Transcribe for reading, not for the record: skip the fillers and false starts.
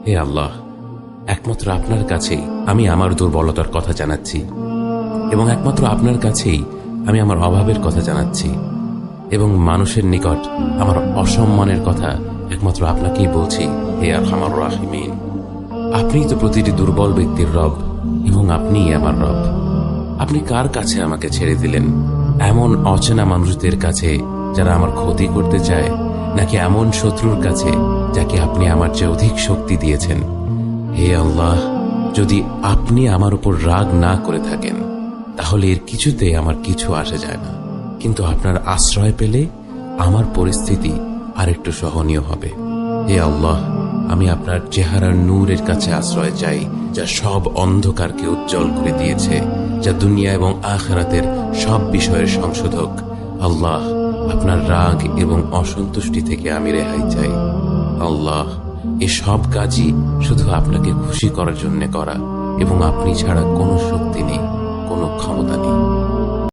হে আল্লাহ, একমাত্র আপনার কাছেই আমি আমার দুর্বলতার কথা জানাচ্ছি, এবং একমাত্র আপনার কাছেই আমি আমার অভাবের কথা জানাচ্ছি, এবং মানুষের নিকট আমার অসম্মানের কথা একমাত্র আপনাকেই বলছি। হে আরহামার রাহিমিন, আপনিই তো প্রতিটি দুর্বল ব্যক্তির রব, এবং আপনিই আমার রব। আপনি কার কাছে আমাকে ছেড়ে দিলেন? এমন অচেনা মানুষদের কাছে যারা আমার ক্ষতি করতে চায়, নাকি এমন শত্রুর কাছে যাকে আপনি আমার চেয়ে অধিক শক্তি দিয়েছেন? হে আল্লাহ, যদি আপনি আমার উপর রাগ না করে থাকেন তাহলে এর কিছুতে আমার কিছু আসে যায় না, কিন্তু আপনার আশ্রয় পেলে আমার পরিস্থিতি আরেকটু সহনীয় হবে। হে আল্লাহ, আমি আপনার চেহারার নূরের কাছে আশ্রয় চাই, যা সব অন্ধকারকে উজ্জ্বল করে দিয়েছে, যা দুনিয়া এবং আখিরাতের সব বিষয়ের সংশোধক। আল্লাহ, আপনার রাগ এবং অসন্তুষ্টি থেকে আমি রেহাই চাই। আল্লাহ, এ সব কাজই শুধু আপনাকে খুশি করার জন্য করা, এবং আপনি ছাড়া কোনো শক্তি নেই।